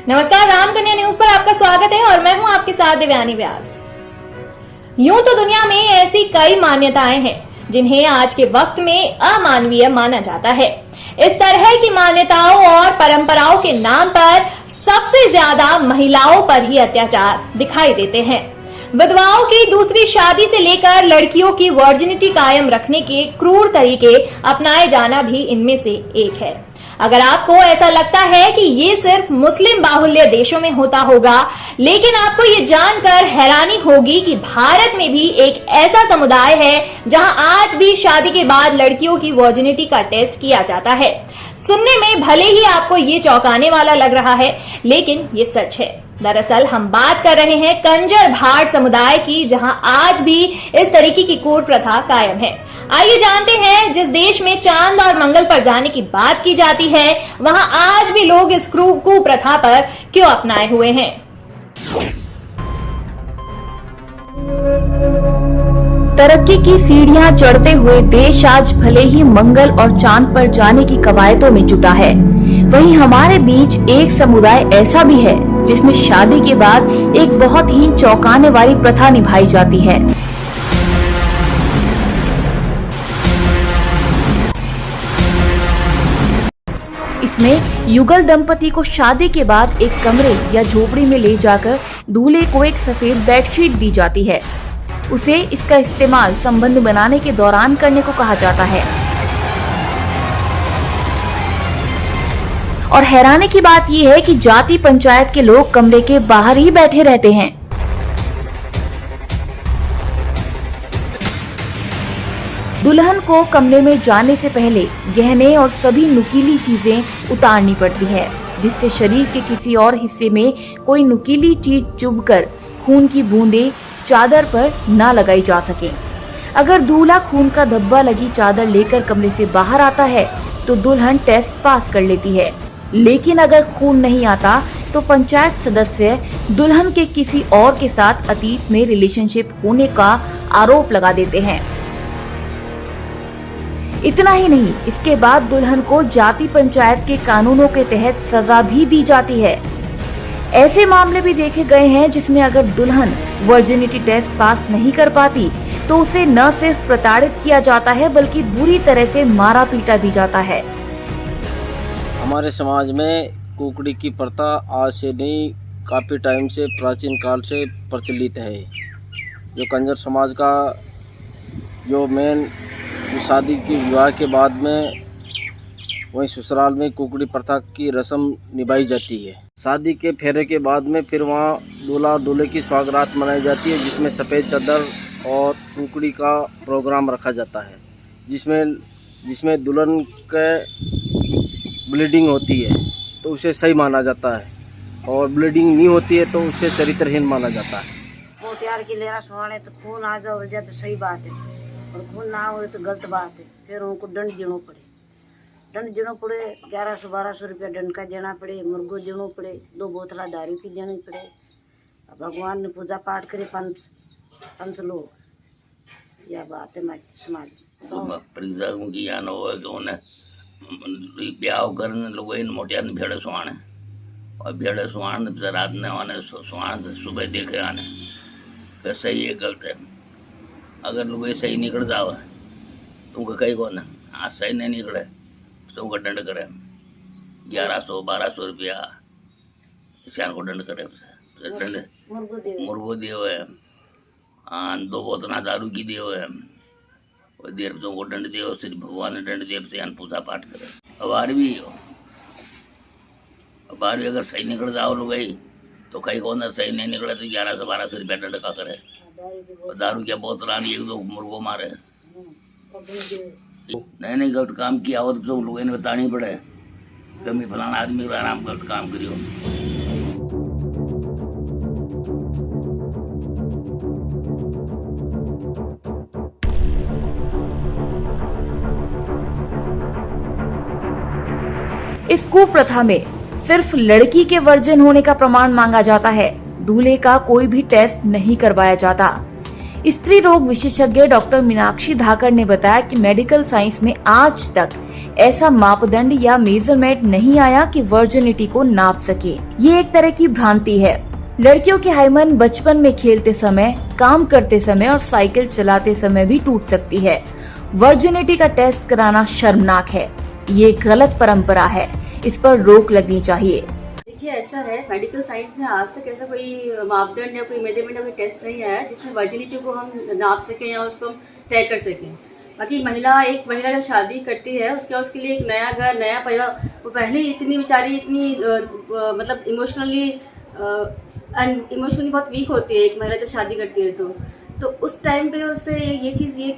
नमस्कार, रामकन्या न्यूज पर आपका स्वागत है और मैं हूं आपके साथ दिव्यानी व्यास। यूं तो दुनिया में ऐसी कई मान्यताएं हैं जिन्हें आज के वक्त में अमानवीय माना जाता है। इस तरह की मान्यताओं और परंपराओं के नाम पर सबसे ज्यादा महिलाओं पर ही अत्याचार दिखाई देते हैं। विधवाओं की दूसरी शादी से लेकर लड़कियों की वर्जिनिटी कायम रखने के क्रूर तरीके अपनाए जाना भी इनमें से एक है। अगर आपको ऐसा लगता है कि ये सिर्फ मुस्लिम बाहुल्य देशों में होता होगा, लेकिन आपको ये जानकर हैरानी होगी कि भारत में भी एक ऐसा समुदाय है जहां आज भी शादी के बाद लड़कियों की वर्जिनिटी का टेस्ट किया जाता है। सुनने में भले ही आपको ये चौंकाने वाला लग रहा है, लेकिन ये सच है। दरअसल हम बात कर रहे हैं कंजर भाट समुदाय की, जहां आज भी इस तरीके की कूट प्रथा कायम है। आइए जानते हैं, जिस देश में चांद और मंगल पर जाने की बात की जाती है, वहां आज भी लोग इस कुप्रथा पर क्यों अपनाए हुए हैं। तरक्की की सीढ़ियां चढ़ते हुए देश आज भले ही मंगल और चांद पर जाने की कवायदों में जुटा है, वहीं हमारे बीच एक समुदाय ऐसा भी है जिसमें शादी के बाद एक बहुत ही चौंकाने वाली प्रथा निभाई जाती है। इसमें युगल दंपति को शादी के बाद एक कमरे या झोपड़ी में ले जाकर दूल्हे को एक सफेद बेडशीट दी जाती है। उसे इसका इस्तेमाल संबंध बनाने के दौरान करने को कहा जाता है। और हैरानी की बात यह है कि जाति पंचायत के लोग कमरे के बाहर ही बैठे रहते हैं। दुल्हन को कमरे में जाने से पहले गहने और सभी नुकीली चीजें उतारनी पड़ती है, जिससे शरीर के किसी और हिस्से में कोई नुकीली चीज चुभकर खून की बूंदें चादर पर ना लगाई जा सके। अगर दूल्हा खून का धब्बा लगी चादर लेकर कमरे से बाहर आता है तो दुल्हन टेस्ट पास कर लेती है, लेकिन अगर खून नहीं आता तो पंचायत सदस्य दुल्हन के किसी और के साथ अतीत में रिलेशनशिप होने का आरोप लगा देते हैं। इतना ही नहीं, इसके बाद दुल्हन को जाति पंचायत के कानूनों के तहत सजा भी दी जाती है। ऐसे मामले भी देखे गए हैं जिसमें अगर दुल्हन वर्जिनिटी टेस्ट पास नहीं कर पाती तो उसे न सिर्फ प्रताड़ित किया जाता है बल्कि बुरी तरह से मारा पीटा भी जाता है। हमारे समाज में कुकड़ी की प्रथा आज से नहीं, काफ़ी टाइम से, प्राचीन काल से प्रचलित है। जो कंजर समाज का जो मेन शादी की विवाह के बाद में वहीं ससुराल में कुकड़ी प्रथा की रस्म निभाई जाती है। शादी के फेरे के बाद में फिर वहाँ दूल्हा और दूल्हे की स्वागरात मनाई जाती है, जिसमें सफ़ेद चादर और कुकड़ी का प्रोग्राम रखा जाता है, जिसमें दुल्हन के ब्लीडिंग होती है तो उसे सही माना जाता है, और ब्लीडिंग नहीं होती है तो उसे चरित्रहीन माना जाता है। मोतियार की लेरा सुहाने तो खून आ जाए तो सही बात है, और खून ना हो तो गलत बात है। फिर उनको दंड देना पड़े, 1100-1200 रुपया दंड का देना पड़े, मुर्गो देना पड़े, 2 बोतला दारू की देनी पड़े। भगवान ने पूजा पाठ करे पंच लोग, यह बात है समाज में। ब्याह करने लोग मोटियार भेड़े सुहाने, और भेड़े सुहान रात ने आने सुहान सुबह देखे आने, फिर सही है गलत है। अगर लोग सही निकल जाओ तुमको कहीं कौन है, आज सही नहीं निकले तो उनका दंड करे 1100-1200 रुपया ईशान को दंड करे। दंड मुर्गो दियो है, 2 बोतल दारू की दियो है, और देर तुमको दंड दियो, सिर्फ भगवान ने दंड दिया से पूजा पाठ करे। अबार भी अगर सही निकल जाओ लोग तो कहीं कौन सही नहीं निकले तो 1100-1200 रुपया दंड का करे। और दारू क्या बोतल आनी 1-2 मुर्गो मारे, नहीं गलत काम किया हो तो लोगों ने बतानी पड़े, कमी फलाना आदमी का आराम गलत काम करियो। इस कुप्रथा में सिर्फ लड़की के वर्जिन होने का प्रमाण मांगा जाता है, दूल्हे का कोई भी टेस्ट नहीं करवाया जाता। स्त्री रोग विशेषज्ञ डॉक्टर मीनाक्षी धाकर ने बताया कि मेडिकल साइंस में आज तक ऐसा मापदंड या मेजरमेंट नहीं आया कि वर्जिनिटी को नाप सके। ये एक तरह की भ्रांति है। लड़कियों के हार्मोन बचपन में खेलते समय, काम करते समय और साइकिल चलाते समय भी टूट सकती है। वर्जिनिटी का टेस्ट कराना शर्मनाक है। ये गलत परंपरा है, इस पर रोक लगनी चाहिए। देखिए, ऐसा है, मेडिकल साइंस में आज तक ऐसा कोई मापदंड या कोई मेजरमेंट या कोई टेस्ट नहीं आया जिसमें वर्जिनिटी को हम नाप सकें या उसको हम तय कर सकें। बाकी एक महिला जब शादी करती है उसके लिए एक नया घर, नया परिवार, वो पहले इतनी बेचारी मतलब इमोशनली बहुत वीक होती है एक महिला जब शादी करती है तो उस टाइम पे उससे ये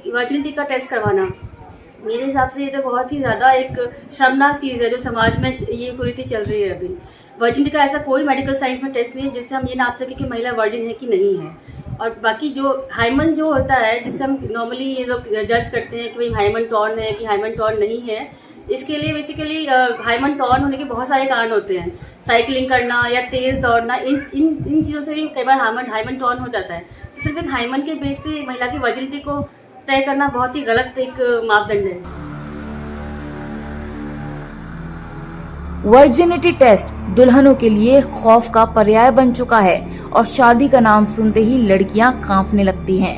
वर्जिनिटी का टेस्ट करवाना मेरे हिसाब से ये तो बहुत ही ज़्यादा एक शर्मनाक चीज़ है जो समाज में ये कुरीति चल रही है अभी। वर्जिनिटी का ऐसा कोई मेडिकल साइंस में टेस्ट नहीं है जिससे हम ये नाप सके कि महिला वर्जिन है कि नहीं है। और बाकी जो हाइमन जो होता है जिससे हम नॉर्मली ये लोग जज करते हैं कि भाई हाइमन टॉर्न है कि हाइमन टॉर्न नहीं है, इसके लिए बेसिकली हाइमन टॉर्न होने के बहुत सारे कारण होते हैं। साइकिलिंग करना या तेज़ दौड़ना, इन चीज़ों से भी कई बार हाइमन टॉर्न हो जाता है। तो सिर्फ एक हाइमन के बेस पे महिला की वर्जिनिटी को तय करना बहुत ही गलत एक मापदंड है। वर्जिनिटी टेस्ट दुल्हनों के लिए खौफ का पर्याय बन चुका है और शादी का नाम सुनते ही लड़कियां कांपने लगती हैं।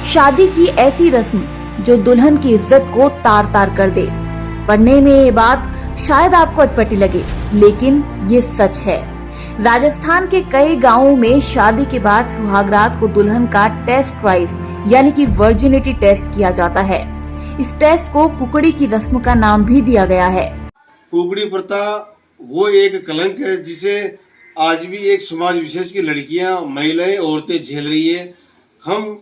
शादी की ऐसी रस्म जो दुल्हन की इज्जत को तार तार कर दे। पढ़ने में ये बात शायद आपको अटपटी लगे, लेकिन ये सच है। राजस्थान के कई गांवों में शादी के बाद सुहागरात को दुल्हन का टेस्ट ड्राइव यानी कि वर्जिनिटी टेस्ट किया जाता है। इस टेस्ट को कुकड़ी की रस्म का नाम भी दिया गया है। कुकड़ी प्रथा वो एक कलंक है जिसे आज भी एक समाज विशेष की लड़कियां, महिलाएं, औरतें झेल रही है। हम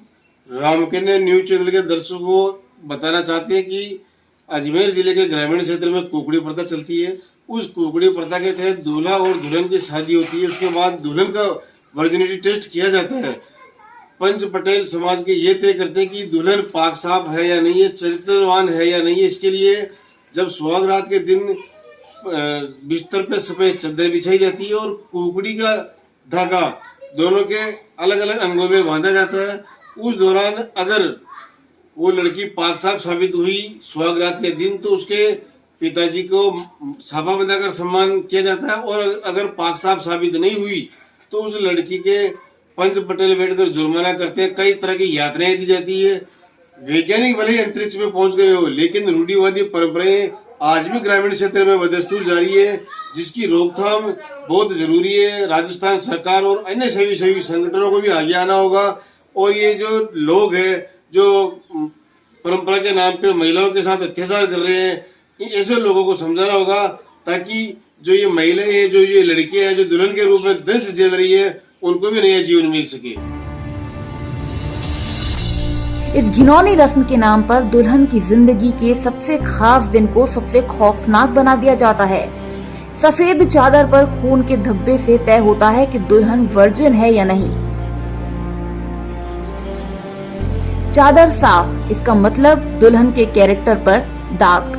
रामकन्या न्यूज चैनल के दर्शकों को बताना चाहते हैं कि अजमेर जिले के ग्रामीण क्षेत्र में कुकड़ी प्रथा चलती है। उस कुकड़ी प्रथा के तहत दूल्हा और दुल्हन की शादी होती है। उसके बाद दुल्हन का वर्जिनिटी टेस्ट किया जाता है। पंच पटेल समाज के ये तय करते हैं कि दुल्हन पाक साफ है या नहीं है, चरित्रवान है या नहीं है। इसके लिए जब सुहागरात के दिन बिस्तर पे सफेद चादर बिछाई जाती है और कुकड़ी का धागा दोनों के अलग अलग अंगों में बांधा जाता है। उस दौरान अगर वो लड़की पाक साफ साबित हुई सुहागरात के दिन तो उसके पिताजी को साफा बंधाकर सम्मान किया जाता है, और अगर पाक साफ साबित नहीं हुई तो उस लड़की के पंच पटेल बैठकर जुर्माना करते हैं। कई तरह की यातनाएं दी जाती है। वैज्ञानिक भले ही अंतरिक्ष में पहुंच गए हो, लेकिन रूढ़िवादी परंपराएं आज भी ग्रामीण क्षेत्र में बदस्तूर जारी है, जिसकी रोकथाम बहुत जरूरी है। राजस्थान सरकार और अन्य सभी संगठनों को भी आगे आना होगा। और ये जो लोग हैं जो परंपरा के नाम पे महिलाओं के साथ अत्याचार कर रहे हैं, ऐसे लोगों को समझाना होगा ताकि जो ये महिलाएं हैं, जो ये लड़कियां हैं जो दुल्हन के रूप में दंश झेल रही है, उनको भी नया जीवन मिल सके। इस घिनौनी रस्म के नाम पर दुल्हन की जिंदगी के सबसे खास दिन को सबसे खौफनाक बना दिया जाता है। सफेद चादर पर खून के धब्बे से तय होता है कि दुल्हन वर्जिन है या नहीं। चादर साफ, इसका मतलब दुल्हन के कैरेक्टर पर दाग।